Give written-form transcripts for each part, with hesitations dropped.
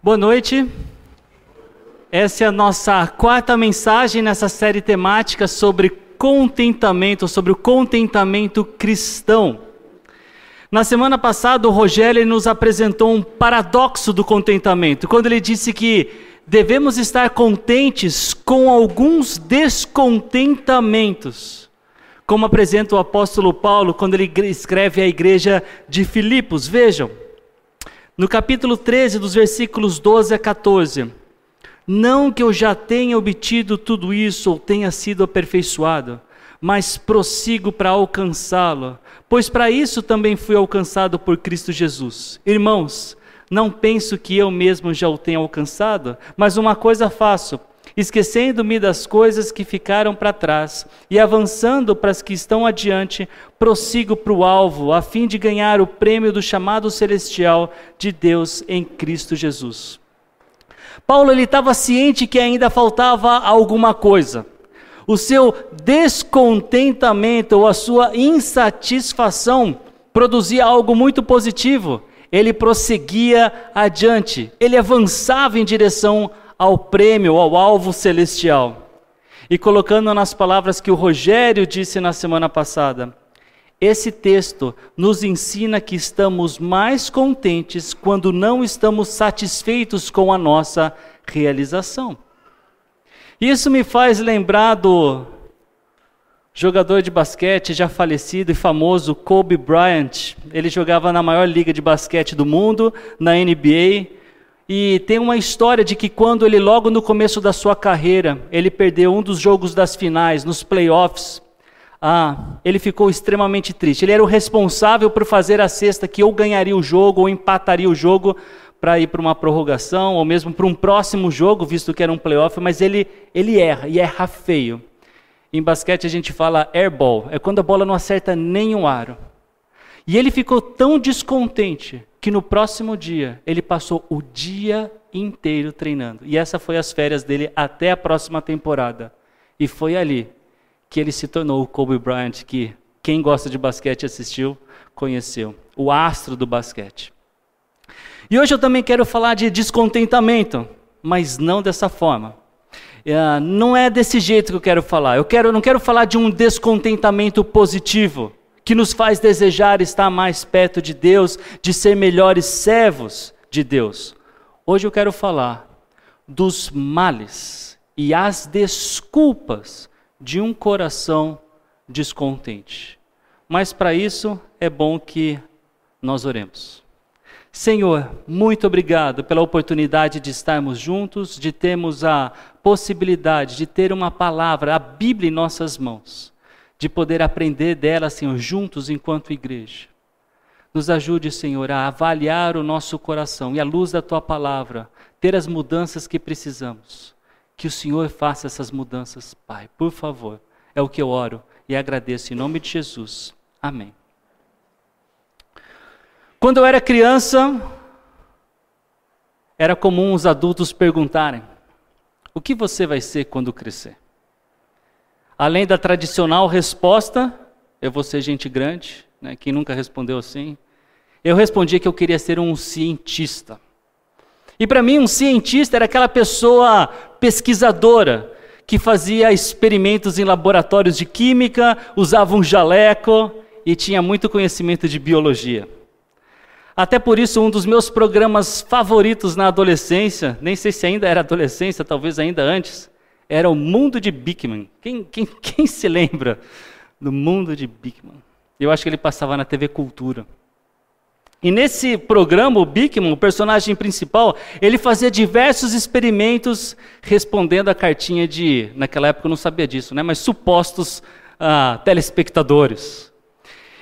Boa noite. Essa é a nossa quarta mensagem nessa série temática sobre contentamento, sobre o contentamento cristão. Na semana passada, o Rogério nos apresentou um paradoxo do contentamento, quando ele disse que devemos estar contentes com alguns descontentamentos, como apresenta o apóstolo Paulo quando ele escreve à igreja de Filipos. Vejam, no capítulo 13, dos versículos 12 a 14, não que eu já tenha obtido tudo isso ou tenha sido aperfeiçoado, mas prossigo para alcançá-lo, pois para isso também fui alcançado por Cristo Jesus. Irmãos, não penso que eu mesmo já o tenha alcançado, mas uma coisa faço, esquecendo-me das coisas que ficaram para trás e avançando para as que estão adiante, prossigo para o alvo, a fim de ganhar o prêmio do chamado celestial de Deus em Cristo Jesus. Paulo estava ciente que ainda faltava alguma coisa. O seu descontentamento ou a sua insatisfação produzia algo muito positivo. Ele prosseguia adiante, ele avançava em direção ao prêmio, ao alvo celestial. E colocando nas palavras que o Rogério disse na semana passada, esse texto nos ensina que estamos mais contentes quando não estamos satisfeitos com a nossa realização. Isso me faz lembrar do jogador de basquete já falecido e famoso Kobe Bryant. Ele jogava na maior liga de basquete do mundo, na NBA, e tem uma história de que quando ele, logo no começo da sua carreira, ele perdeu um dos jogos das finais, nos playoffs, ele ficou extremamente triste. Ele era o responsável por fazer a cesta que ou ganharia o jogo ou empataria o jogo para ir para uma prorrogação, ou mesmo para um próximo jogo, visto que era um playoff, mas ele erra, e erra feio. Em basquete a gente fala airball, é quando a bola não acerta nem um aro. E ele ficou tão descontente que no próximo dia ele passou o dia inteiro treinando. E essa foi as férias dele até a próxima temporada. E foi ali que ele se tornou o Kobe Bryant, que quem gosta de basquete assistiu, conheceu. O astro do basquete. E hoje eu também quero falar de descontentamento, mas não dessa forma. Não é desse jeito que eu quero falar. Eu não quero falar de um descontentamento positivo, que nos faz desejar estar mais perto de Deus, de ser melhores servos de Deus. Hoje eu quero falar dos males e as desculpas de um coração descontente. Mas para isso é bom que nós oremos. Senhor, muito obrigado pela oportunidade de estarmos juntos, de termos a possibilidade de ter uma palavra, a Bíblia em nossas mãos, de poder aprender dela, Senhor, juntos enquanto igreja. Nos ajude, Senhor, a avaliar o nosso coração e à luz da Tua palavra, ter as mudanças que precisamos. Que o Senhor faça essas mudanças, Pai, por favor. É o que eu oro e agradeço em nome de Jesus. Amém. Quando eu era criança, era comum os adultos perguntarem: o que você vai ser quando crescer? Além da tradicional resposta, eu vou ser gente grande, né? Quem nunca respondeu assim? Eu respondi que eu queria ser um cientista. E para mim um cientista era aquela pessoa pesquisadora, que fazia experimentos em laboratórios de química, usava um jaleco e tinha muito conhecimento de biologia. Até por isso, um dos meus programas favoritos na adolescência, nem sei se ainda era adolescência, talvez ainda antes, era o Mundo de Beakman. Quem se lembra do Mundo de Beakman? Eu acho que ele passava na TV Cultura. E nesse programa, o Beakman, o personagem principal, ele fazia diversos experimentos respondendo a cartinha de, naquela época eu não sabia disso, né, mas supostos telespectadores.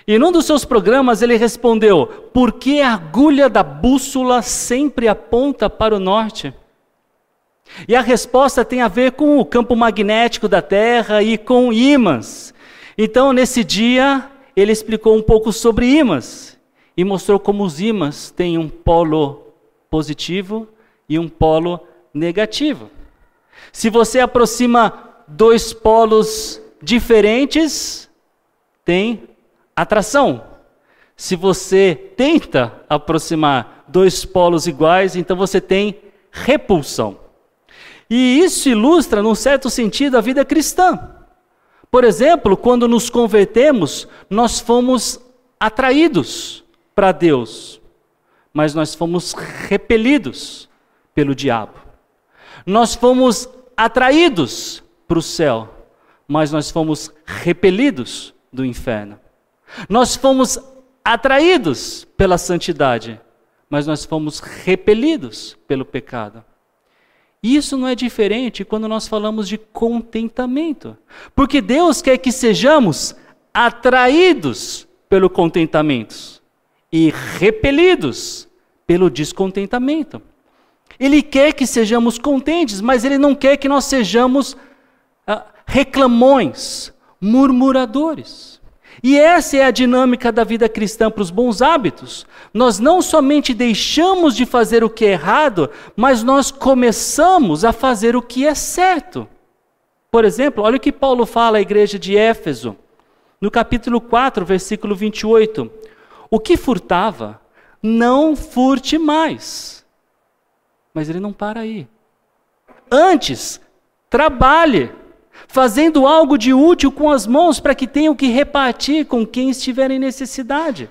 E num dos seus programas ele respondeu: por que a agulha da bússola sempre aponta para o norte? E a resposta tem a ver com o campo magnético da Terra e com ímãs. Então, nesse dia, ele explicou um pouco sobre ímãs e mostrou como os ímãs têm um polo positivo e um polo negativo. Se você aproxima dois polos diferentes, tem atração. Se você tenta aproximar dois polos iguais, então você tem repulsão. E isso ilustra, num certo sentido, a vida cristã. Por exemplo, quando nos convertemos, nós fomos atraídos para Deus, mas nós fomos repelidos pelo diabo. Nós fomos atraídos para o céu, mas nós fomos repelidos do inferno. Nós fomos atraídos pela santidade, mas nós fomos repelidos pelo pecado. E isso não é diferente quando nós falamos de contentamento, porque Deus quer que sejamos atraídos pelo contentamento e repelidos pelo descontentamento. Ele quer que sejamos contentes, mas Ele não quer que nós sejamos reclamões, murmuradores. E essa é a dinâmica da vida cristã para os bons hábitos. Nós não somente deixamos de fazer o que é errado, mas nós começamos a fazer o que é certo. Por exemplo, olha o que Paulo fala à igreja de Éfeso, no capítulo 4, versículo 28. O que furtava, não furte mais. Mas ele não para aí. Antes, trabalhe, fazendo algo de útil com as mãos para que tenham que repartir com quem estiver em necessidade.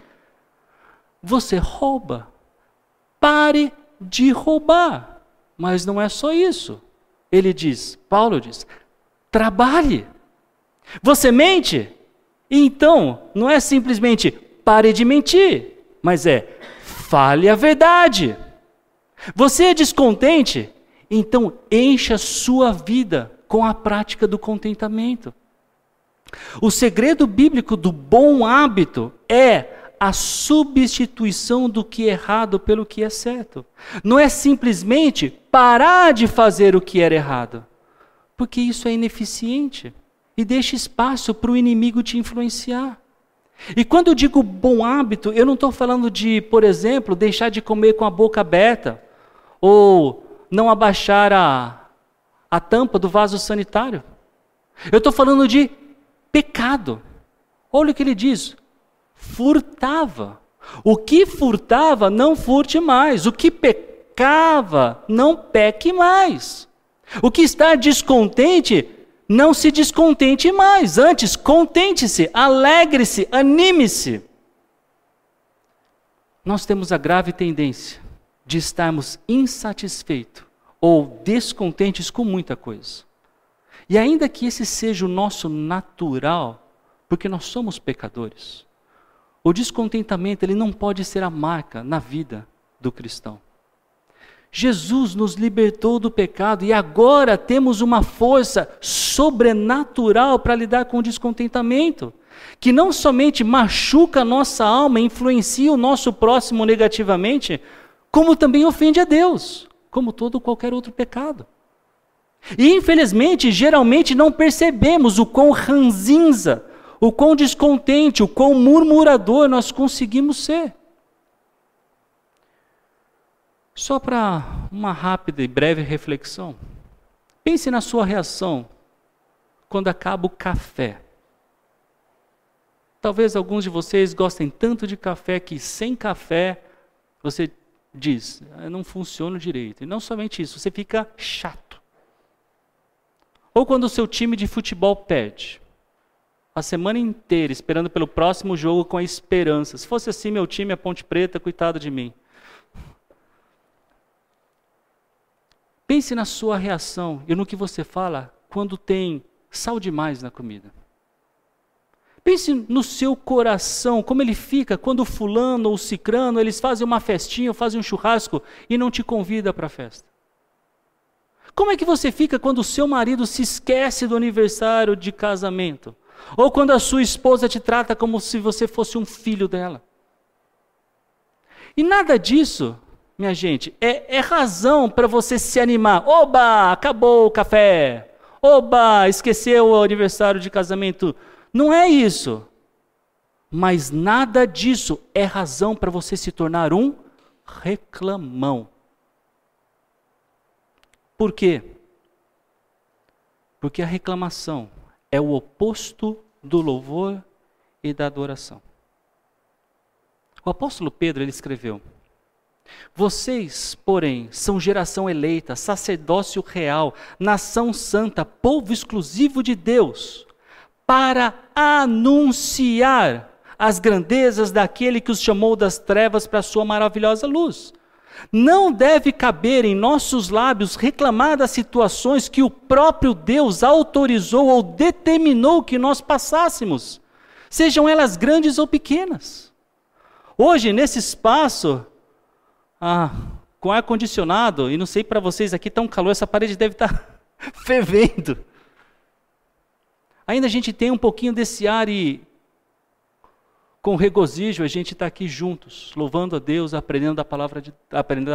Você rouba. Pare de roubar. Mas não é só isso. Ele diz, Paulo diz, trabalhe. Você mente? Então, não é simplesmente pare de mentir, mas é fale a verdade. Você é descontente? Então encha a sua vida com a prática do contentamento. O segredo bíblico do bom hábito é a substituição do que é errado pelo que é certo. Não é simplesmente parar de fazer o que era errado, porque isso é ineficiente e deixa espaço para o inimigo te influenciar. E quando eu digo bom hábito, eu não estou falando de, por exemplo, deixar de comer com a boca aberta, ou não abaixar a tampa do vaso sanitário. Eu estou falando de pecado. Olha o que ele diz. Furtava. O que furtava, não furte mais. O que pecava, não peque mais. O que está descontente, não se descontente mais. Antes, contente-se, alegre-se, anime-se. Nós temos a grave tendência de estarmos insatisfeitos ou descontentes com muita coisa. E ainda que esse seja o nosso natural, porque nós somos pecadores, o descontentamento ele não pode ser a marca na vida do cristão. Jesus nos libertou do pecado e agora temos uma força sobrenatural para lidar com o descontentamento, que não somente machuca a nossa alma, influencia o nosso próximo negativamente, como também ofende a Deus, como todo qualquer outro pecado. E infelizmente, geralmente não percebemos o quão ranzinza, o quão descontente, o quão murmurador nós conseguimos ser. Só para uma rápida e breve reflexão, pense na sua reação quando acaba o café. Talvez alguns de vocês gostem tanto de café que sem café você diz, não funciona direito. E não somente isso, você fica chato. Ou quando o seu time de futebol perde. A semana inteira esperando pelo próximo jogo com a esperança. Se fosse assim meu time, a Ponte Preta, coitado de mim. Pense na sua reação e no que você fala quando tem sal demais na comida. Pense no seu coração, como ele fica quando o fulano ou o cicrano, eles fazem uma festinha ou fazem um churrasco e não te convida para a festa. Como é que você fica quando o seu marido se esquece do aniversário de casamento? Ou quando a sua esposa te trata como se você fosse um filho dela? E nada disso, minha gente, é razão para você se animar. Oba, acabou o café. Oba, esqueceu o aniversário de casamento. Não é isso. Mas nada disso é razão para você se tornar um reclamão. Por quê? Porque a reclamação é o oposto do louvor e da adoração. O apóstolo Pedro, ele escreveu, Vocês, porém, são geração eleita, sacerdócio real, nação santa, povo exclusivo de Deus, para anunciar as grandezas daquele que os chamou das trevas para a sua maravilhosa luz. Não deve caber em nossos lábios reclamar das situações que o próprio Deus autorizou ou determinou que nós passássemos, sejam elas grandes ou pequenas. Hoje, nesse espaço, com ar-condicionado, e não sei para vocês aqui, está um calor, essa parede deve estar fervendo. Ainda a gente tem um pouquinho desse ar e com regozijo a gente está aqui juntos, louvando a Deus, aprendendo a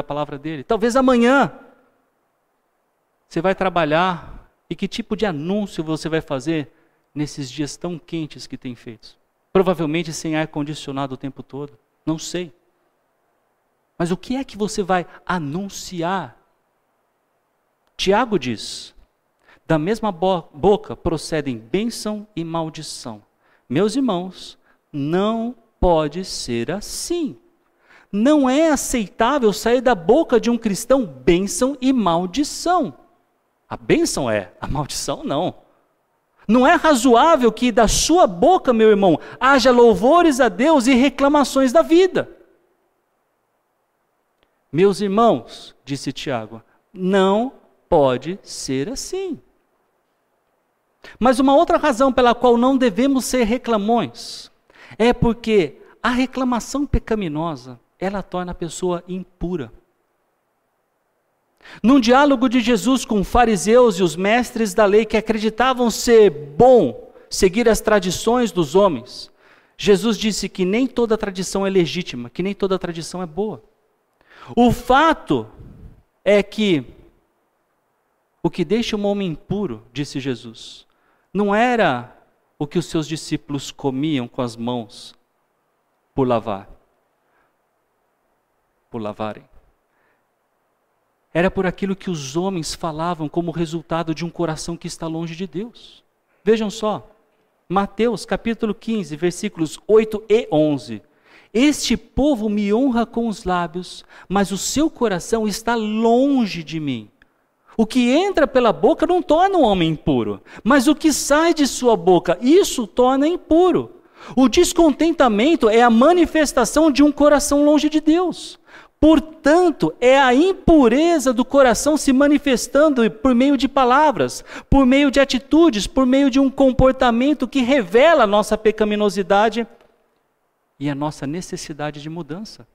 palavra dele. Talvez amanhã você vai trabalhar e que tipo de anúncio você vai fazer nesses dias tão quentes que tem feito? Provavelmente sem ar-condicionado o tempo todo, não sei. Mas o que é que você vai anunciar? Tiago diz, da mesma boca procedem bênção e maldição. Meus irmãos, não pode ser assim. Não é aceitável sair da boca de um cristão bênção e maldição. A bênção é, a maldição não. Não é razoável que da sua boca, meu irmão, haja louvores a Deus e reclamações da vida. Meus irmãos, disse Tiago, não pode ser assim. Mas uma outra razão pela qual não devemos ser reclamões é porque a reclamação pecaminosa, ela torna a pessoa impura. Num diálogo de Jesus com fariseus e os mestres da lei que acreditavam ser bom seguir as tradições dos homens, Jesus disse que nem toda tradição é legítima, que nem toda tradição é boa. O fato é que o que deixa um homem impuro, disse Jesus, não era o que os seus discípulos comiam com as mãos por lavarem. Era por aquilo que os homens falavam como resultado de um coração que está longe de Deus. Vejam só, Mateus capítulo 15, versículos 8 e 11. Este povo me honra com os lábios, mas o seu coração está longe de mim. O que entra pela boca não torna o homem impuro, mas o que sai de sua boca, isso torna impuro. O descontentamento é a manifestação de um coração longe de Deus. Portanto, é a impureza do coração se manifestando por meio de palavras, por meio de atitudes, por meio de um comportamento que revela a nossa pecaminosidade e a nossa necessidade de mudança.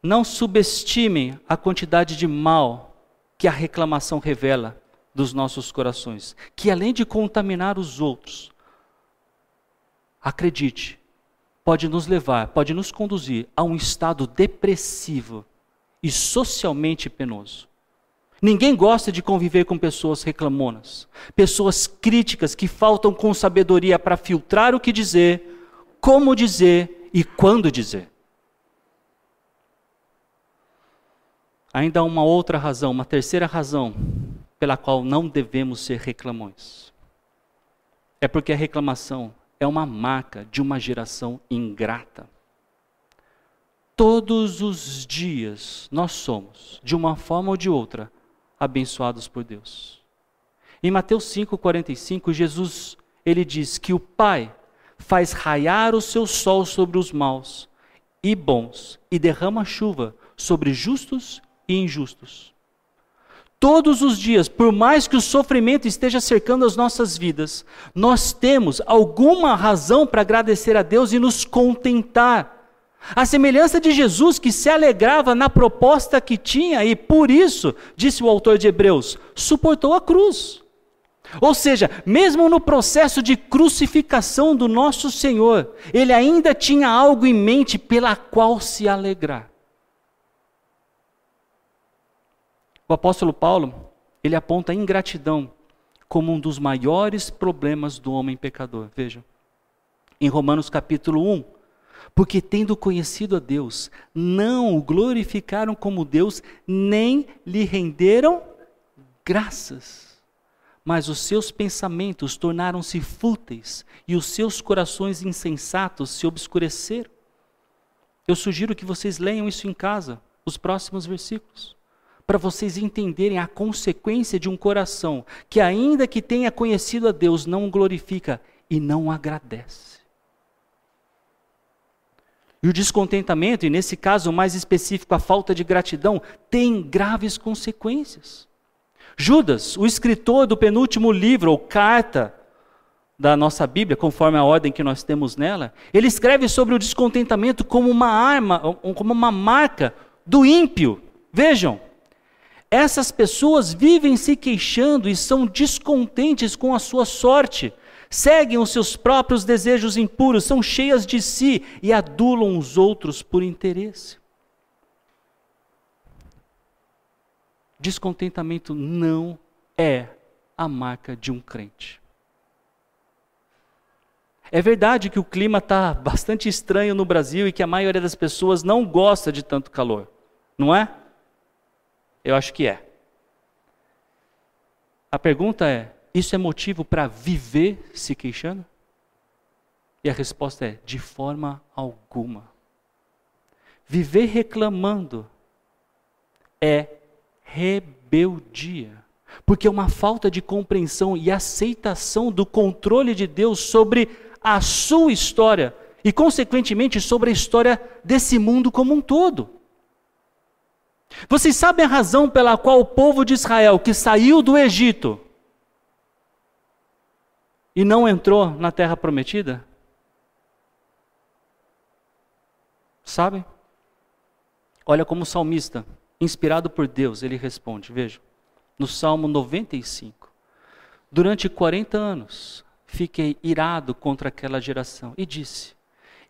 Não subestimem a quantidade de mal que a reclamação revela dos nossos corações, que além de contaminar os outros, acredite, pode nos levar, pode nos conduzir a um estado depressivo e socialmente penoso. Ninguém gosta de conviver com pessoas reclamonas, pessoas críticas que faltam com sabedoria para filtrar o que dizer, como dizer e quando dizer. Ainda há uma outra razão, uma terceira razão, pela qual não devemos ser reclamões. É porque a reclamação é uma marca de uma geração ingrata. Todos os dias nós somos, de uma forma ou de outra, abençoados por Deus. Em Mateus 5,45, Jesus, ele diz que o Pai faz raiar o seu sol sobre os maus e bons e derrama chuva sobre justos e injustos. Todos os dias, por mais que o sofrimento esteja cercando as nossas vidas, nós temos alguma razão para agradecer a Deus e nos contentar. A semelhança de Jesus que se alegrava na proposta que tinha e por isso, disse o autor de Hebreus, suportou a cruz. Ou seja, mesmo no processo de crucificação do nosso Senhor, ele ainda tinha algo em mente pela qual se alegrar. O apóstolo Paulo, ele aponta a ingratidão como um dos maiores problemas do homem pecador. Vejam, em Romanos capítulo 1, porque tendo conhecido a Deus, não o glorificaram como Deus, nem lhe renderam graças. Mas os seus pensamentos tornaram-se fúteis, e os seus corações insensatos se obscureceram. Eu sugiro que vocês leiam isso em casa, os próximos versículos, para vocês entenderem a consequência de um coração que, ainda que tenha conhecido a Deus, não o glorifica e não agradece. E o descontentamento, e nesse caso mais específico, a falta de gratidão, tem graves consequências. Judas, o escritor do penúltimo livro, ou carta da nossa Bíblia, conforme a ordem que nós temos nela, ele escreve sobre o descontentamento como uma arma, como uma marca do ímpio. Vejam, essas pessoas vivem se queixando e são descontentes com a sua sorte, seguem os seus próprios desejos impuros, são cheias de si e adulam os outros por interesse. Descontentamento não é a marca de um crente. É verdade que o clima está bastante estranho no Brasil e que a maioria das pessoas não gosta de tanto calor, não é? Eu acho que é. A pergunta é, isso é motivo para viver se queixando? E a resposta é, de forma alguma. Viver reclamando é rebeldia, porque é uma falta de compreensão e aceitação do controle de Deus sobre a sua história e, consequentemente, sobre a história desse mundo como um todo. Vocês sabem a razão pela qual o povo de Israel, que saiu do Egito e não entrou na terra prometida? Sabem? Olha como o salmista, inspirado por Deus, ele responde, veja, no Salmo 95. Durante 40 anos, fiquei irado contra aquela geração e disse,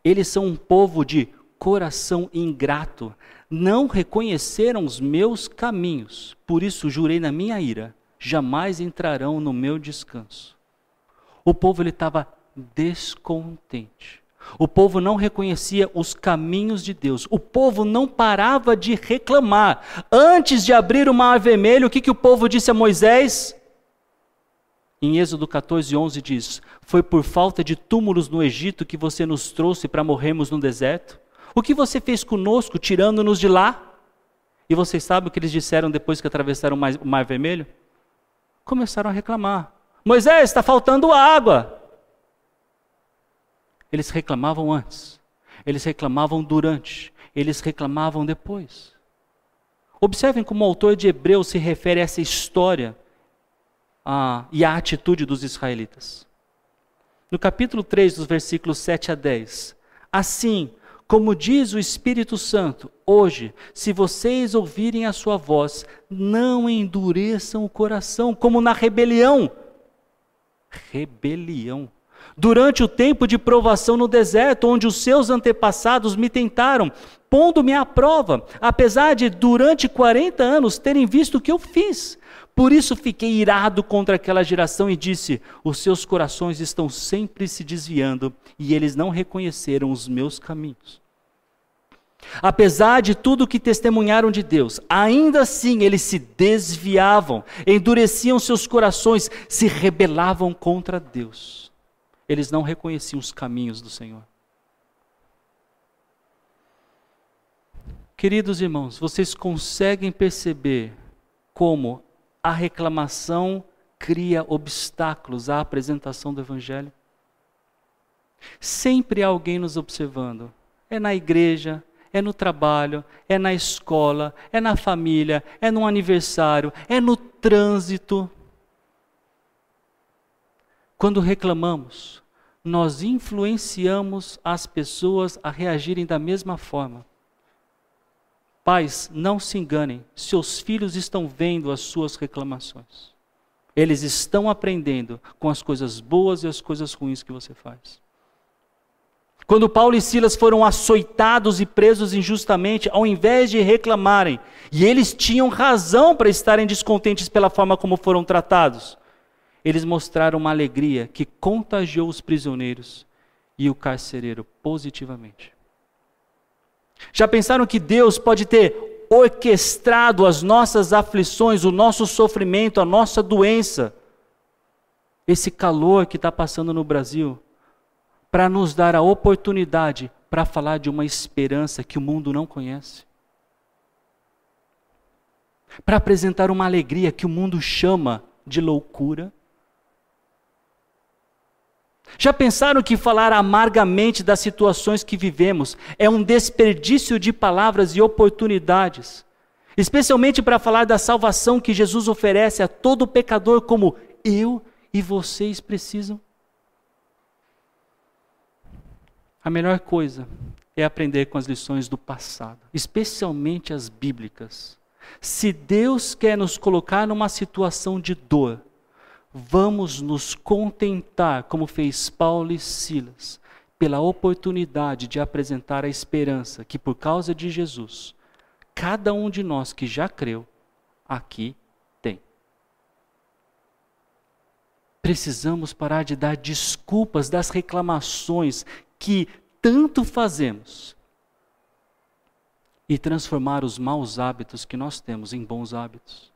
eles são um povo de coração ingrato, não reconheceram os meus caminhos, por isso jurei na minha ira, jamais entrarão no meu descanso. O povo estava descontente. O povo não reconhecia os caminhos de Deus. O povo não parava de reclamar. Antes de abrir o mar vermelho, o que o povo disse a Moisés? Em Êxodo 14:11 diz, foi por falta de túmulos no Egito que você nos trouxe para morrermos no deserto? O que você fez conosco, tirando-nos de lá? E vocês sabem o que eles disseram depois que atravessaram o mar vermelho? Começaram a reclamar. Moisés, está faltando água. Eles reclamavam antes, eles reclamavam durante, eles reclamavam depois. Observem como o autor de Hebreus se refere a essa história e à atitude dos israelitas. No capítulo 3, dos versículos 7 a 10. Assim, como diz o Espírito Santo, hoje, se vocês ouvirem a sua voz, não endureçam o coração, como na rebelião. Rebelião. Durante o tempo de provação no deserto, onde os seus antepassados me tentaram, pondo-me à prova, apesar de durante 40 anos terem visto o que eu fiz. Por isso fiquei irado contra aquela geração e disse, os seus corações estão sempre se desviando e eles não reconheceram os meus caminhos. Apesar de tudo que testemunharam de Deus, ainda assim eles se desviavam, endureciam seus corações, se rebelavam contra Deus. Eles não reconheciam os caminhos do Senhor. Queridos irmãos, vocês conseguem perceber como a reclamação cria obstáculos à apresentação do Evangelho? Sempre há alguém nos observando. É na igreja, é no trabalho, é na escola, é na família, é no aniversário, é no trânsito. Quando reclamamos, nós influenciamos as pessoas a reagirem da mesma forma. Pais, não se enganem, seus filhos estão vendo as suas reclamações. Eles estão aprendendo com as coisas boas e as coisas ruins que você faz. Quando Paulo e Silas foram açoitados e presos injustamente, ao invés de reclamarem, e eles tinham razão para estarem descontentes pela forma como foram tratados, eles mostraram uma alegria que contagiou os prisioneiros e o carcereiro positivamente. Já pensaram que Deus pode ter orquestrado as nossas aflições, o nosso sofrimento, a nossa doença, esse calor que está passando no Brasil, para nos dar a oportunidade para falar de uma esperança que o mundo não conhece. Para apresentar uma alegria que o mundo chama de loucura. Já pensaram que falar amargamente das situações que vivemos é um desperdício de palavras e oportunidades? Especialmente para falar da salvação que Jesus oferece a todo pecador como eu e vocês precisam? A melhor coisa é aprender com as lições do passado, especialmente as bíblicas. Se Deus quer nos colocar numa situação de dor, vamos nos contentar, como fez Paulo e Silas, pela oportunidade de apresentar a esperança que por causa de Jesus, cada um de nós que já creu, aqui tem. Precisamos parar de dar desculpas das reclamações que tanto fazemos e transformar os maus hábitos que nós temos em bons hábitos.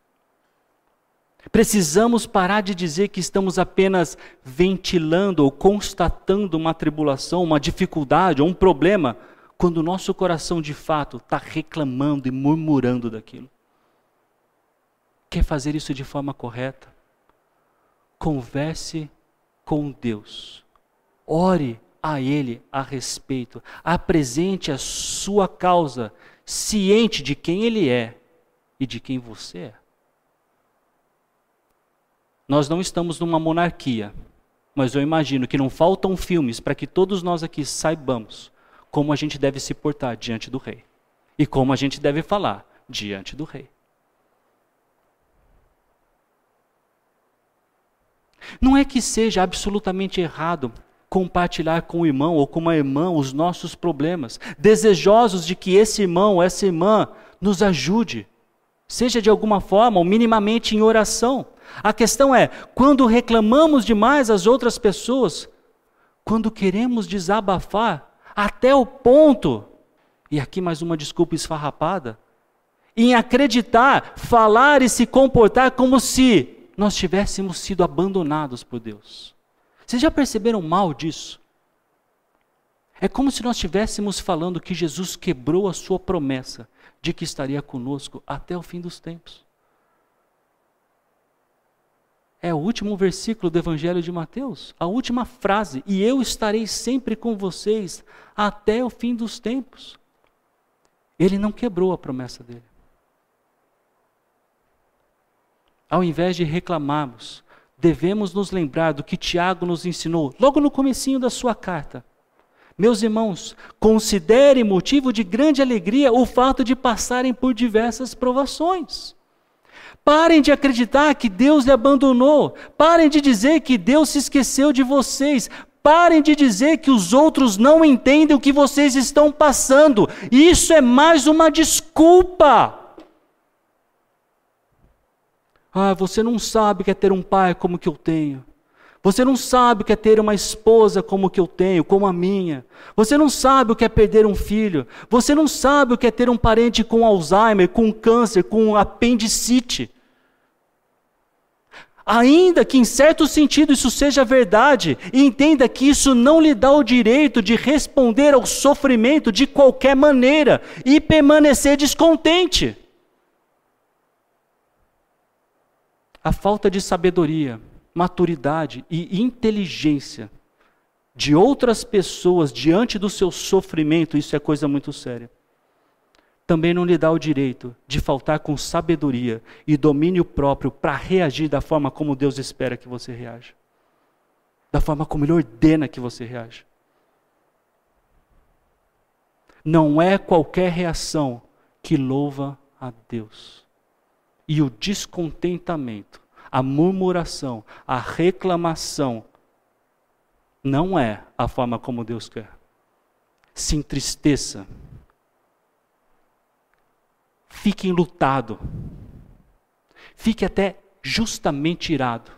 Precisamos parar de dizer que estamos apenas ventilando ou constatando uma tribulação, uma dificuldade ou um problema, quando o nosso coração de fato está reclamando e murmurando daquilo. Quer fazer isso de forma correta? Converse com Deus. Ore a Ele a respeito. Apresente a sua causa, ciente de quem Ele é e de quem você é. Nós não estamos numa monarquia, mas eu imagino que não faltam filmes para que todos nós aqui saibamos como a gente deve se portar diante do rei e como a gente deve falar diante do rei. Não é que seja absolutamente errado compartilhar com o irmão ou com uma irmã os nossos problemas, desejosos de que esse irmão ou essa irmã nos ajude, seja de alguma forma ou minimamente em oração. A questão é, quando reclamamos demais as outras pessoas, quando queremos desabafar até o ponto, e aqui mais uma desculpa esfarrapada, em acreditar, falar e se comportar como se nós tivéssemos sido abandonados por Deus. Vocês já perceberam o mal disso? É como se nós estivéssemos falando que Jesus quebrou a sua promessa de que estaria conosco até o fim dos tempos. É o último versículo do Evangelho de Mateus, a última frase, e eu estarei sempre com vocês até o fim dos tempos. Ele não quebrou a promessa dele. Ao invés de reclamarmos, devemos nos lembrar do que Tiago nos ensinou, logo no comecinho da sua carta. Meus irmãos, considerem motivo de grande alegria o fato de passarem por diversas provações. Parem de acreditar que Deus lhe abandonou. Parem de dizer que Deus se esqueceu de vocês. Parem de dizer que os outros não entendem o que vocês estão passando. Isso é mais uma desculpa. Você não sabe o que é ter um pai como que eu tenho. Você não sabe o que é ter uma esposa como que eu tenho, como a minha. Você não sabe o que é perder um filho. Você não sabe o que é ter um parente com Alzheimer, com câncer, com apendicite. Ainda que em certo sentido isso seja verdade, entenda que isso não lhe dá o direito de responder ao sofrimento de qualquer maneira e permanecer descontente. A falta de sabedoria, maturidade e inteligência de outras pessoas diante do seu sofrimento, isso é coisa muito séria. Também não lhe dá o direito de faltar com sabedoria e domínio próprio para reagir da forma como Deus espera que você reaja. Da forma como Ele ordena que você reaja. Não é qualquer reação que louva a Deus. E o descontentamento, a murmuração, a reclamação, não é a forma como Deus quer. Se entristeça. Fique enlutado. Fique até justamente irado.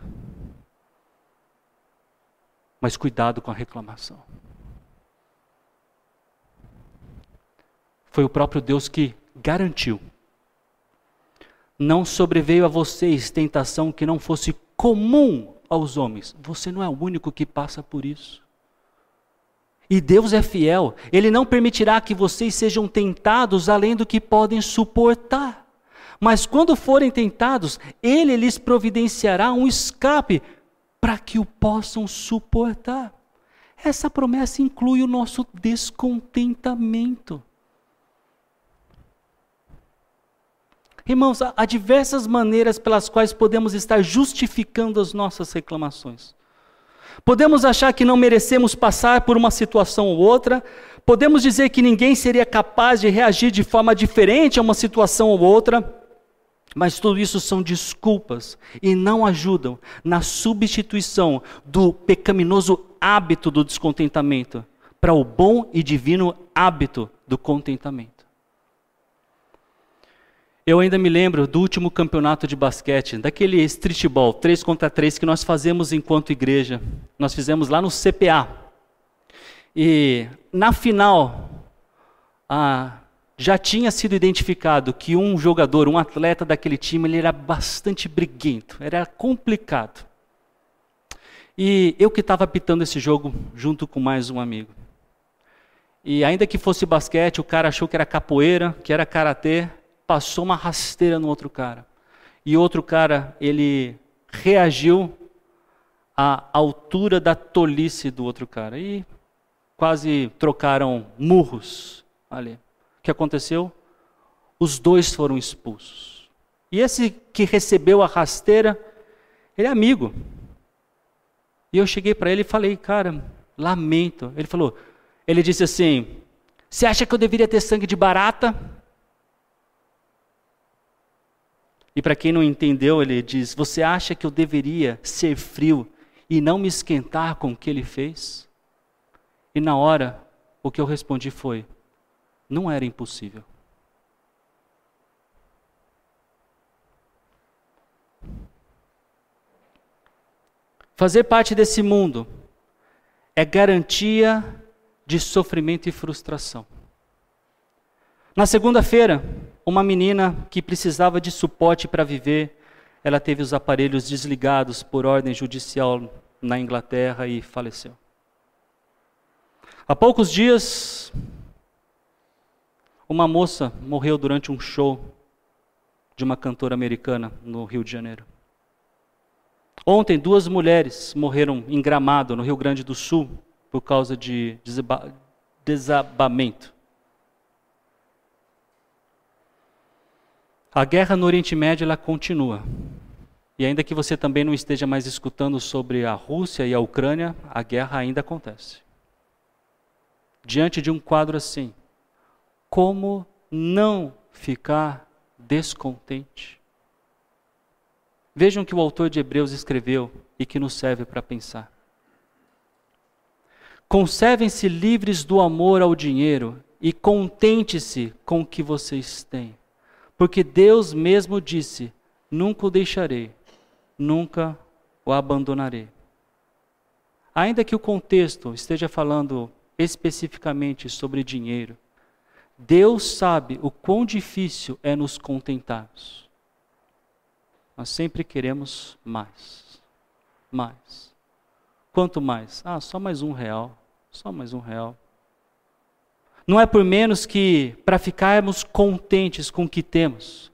Mas cuidado com a reclamação. Foi o próprio Deus que garantiu. Não sobreveio a vocês tentação que não fosse comum aos homens. Você não é o único que passa por isso. E Deus é fiel, Ele não permitirá que vocês sejam tentados além do que podem suportar. Mas quando forem tentados, Ele lhes providenciará um escape para que o possam suportar. Essa promessa inclui o nosso descontentamento. Irmãos, há diversas maneiras pelas quais podemos estar justificando as nossas reclamações. Podemos achar que não merecemos passar por uma situação ou outra, podemos dizer que ninguém seria capaz de reagir de forma diferente a uma situação ou outra, mas tudo isso são desculpas e não ajudam na substituição do pecaminoso hábito do descontentamento para o bom e divino hábito do contentamento. Eu ainda me lembro do último campeonato de basquete, daquele streetball, 3 contra 3, que nós fazemos enquanto igreja. Nós fizemos lá no CPA. E na final, já tinha sido identificado que um jogador, um atleta daquele time, ele era bastante briguento, era complicado. E eu que estava apitando esse jogo junto com mais um amigo. E ainda que fosse basquete, o cara achou que era capoeira, que era karatê, passou uma rasteira no outro cara. E outro cara, ele reagiu à altura da tolice do outro cara. E quase trocaram murros ali. O que aconteceu? Os dois foram expulsos. E esse que recebeu a rasteira, ele é amigo. E eu cheguei para ele e falei, cara, lamento. Ele disse assim, você acha que eu deveria ter sangue de barata? E para quem não entendeu, ele diz, você acha que eu deveria ser frio e não me esquentar com o que ele fez? E na hora, o que eu respondi foi, não era impossível. Fazer parte desse mundo é garantia de sofrimento e frustração. Na segunda-feira, uma menina que precisava de suporte para viver, ela teve os aparelhos desligados por ordem judicial na Inglaterra e faleceu. Há poucos dias, uma moça morreu durante um show de uma cantora americana no Rio de Janeiro. Ontem, 2 mulheres morreram em Gramado, no Rio Grande do Sul, por causa de desabamento. A guerra no Oriente Médio, ela continua. E ainda que você também não esteja mais escutando sobre a Rússia e a Ucrânia, a guerra ainda acontece. Diante de um quadro assim, como não ficar descontente? Vejam o que o autor de Hebreus escreveu e que nos serve para pensar. Conservem-se livres do amor ao dinheiro e contente-se com o que vocês têm. Porque Deus mesmo disse, nunca o deixarei, nunca o abandonarei. Ainda que o contexto esteja falando especificamente sobre dinheiro, Deus sabe o quão difícil é nos contentarmos. Nós sempre queremos mais. Mais. Quanto mais? Só mais R$1. Só mais R$1. Não é por menos que, para ficarmos contentes com o que temos,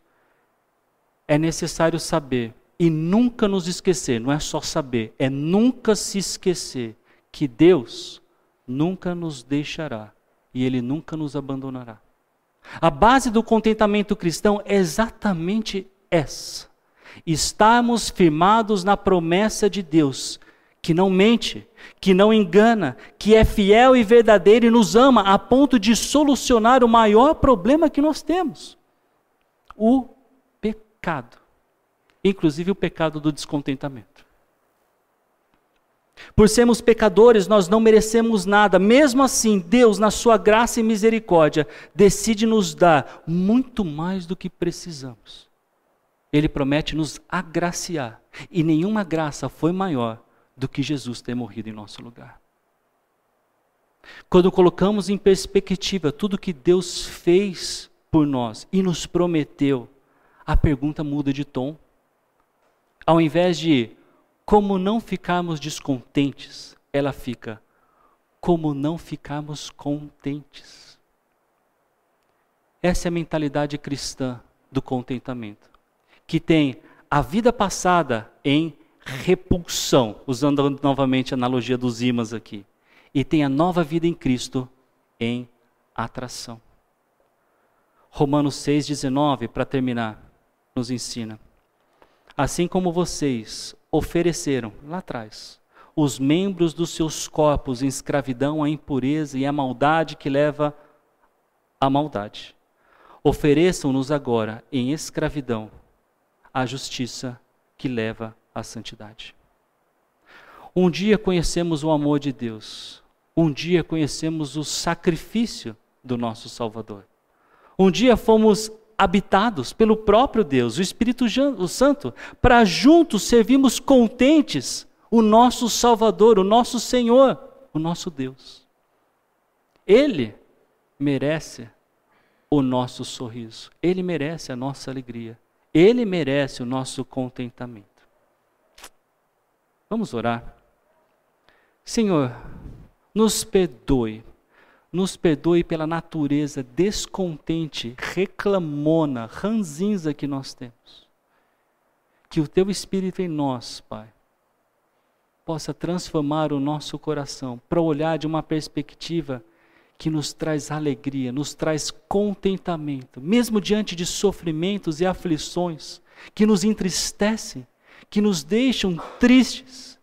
é necessário saber e nunca nos esquecer, não é só saber, é nunca se esquecer que Deus nunca nos deixará e Ele nunca nos abandonará. A base do contentamento cristão é exatamente essa. Estarmos firmados na promessa de Deus, que não mente, que não engana, que é fiel e verdadeiro e nos ama a ponto de solucionar o maior problema que nós temos. O pecado. Inclusive o pecado do descontentamento. Por sermos pecadores, nós não merecemos nada. Mesmo assim, Deus, na sua graça e misericórdia, decide nos dar muito mais do que precisamos. Ele promete nos agraciar. E nenhuma graça foi maior do que Jesus ter morrido em nosso lugar. Quando colocamos em perspectiva tudo que Deus fez por nós e nos prometeu, a pergunta muda de tom. Ao invés de como não ficarmos descontentes, ela fica como não ficarmos contentes? Essa é a mentalidade cristã do contentamento, que tem a vida passada em repulsão, usando novamente a analogia dos ímãs aqui, e tem a nova vida em Cristo em atração. Romanos 6,19, para terminar, nos ensina: assim como vocês ofereceram lá atrás os membros dos seus corpos em escravidão à impureza e à maldade que leva à maldade, ofereçam-nos agora em escravidão à justiça que leva à santidade. Um dia conhecemos o amor de Deus, um dia conhecemos o sacrifício do nosso Salvador. Um dia fomos habitados pelo próprio Deus, o Espírito Santo, para juntos servirmos contentes o nosso Salvador, o nosso Senhor, o nosso Deus. Ele merece o nosso sorriso, Ele merece a nossa alegria, Ele merece o nosso contentamento. Vamos orar. Senhor, nos perdoe pela natureza descontente, reclamona, ranzinza que nós temos. Que o Teu Espírito em nós, Pai, possa transformar o nosso coração para olhar de uma perspectiva que nos traz alegria, nos traz contentamento, mesmo diante de sofrimentos e aflições que nos entristecem, que nos deixam tristes,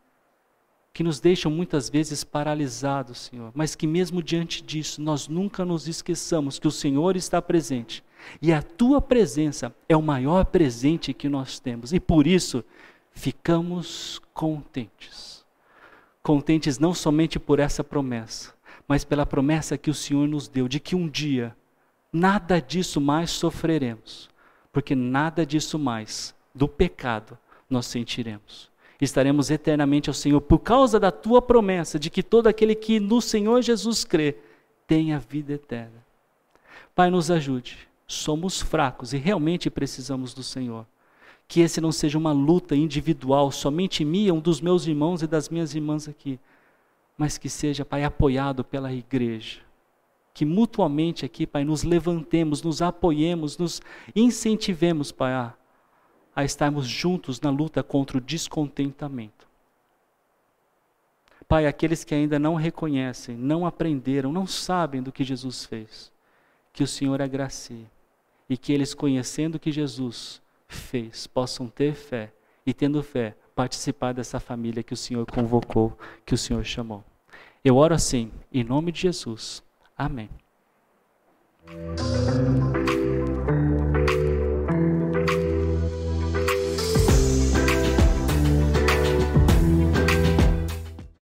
que nos deixam muitas vezes paralisados, Senhor, mas que mesmo diante disso, nós nunca nos esqueçamos que o Senhor está presente, e a Tua presença é o maior presente que nós temos, e por isso, ficamos contentes. Contentes não somente por essa promessa, mas pela promessa que o Senhor nos deu, de que um dia, nada disso mais sofreremos, porque nada disso mais, do pecado, nós sentiremos. Estaremos eternamente ao Senhor por causa da Tua promessa de que todo aquele que no Senhor Jesus crê, tem a vida eterna. Pai, nos ajude. Somos fracos e realmente precisamos do Senhor. Que esse não seja uma luta individual, somente minha, um dos meus irmãos e das minhas irmãs aqui, mas que seja, Pai, apoiado pela igreja. Que mutuamente aqui, Pai, nos levantemos, nos apoiemos, nos incentivemos, Pai, a estarmos juntos na luta contra o descontentamento. Pai, aqueles que ainda não reconhecem, não aprenderam, não sabem do que Jesus fez, que o Senhor agracie e que eles, conhecendo o que Jesus fez, possam ter fé e, tendo fé, participar dessa família que o Senhor convocou, que o Senhor chamou. Eu oro assim, em nome de Jesus. Amém.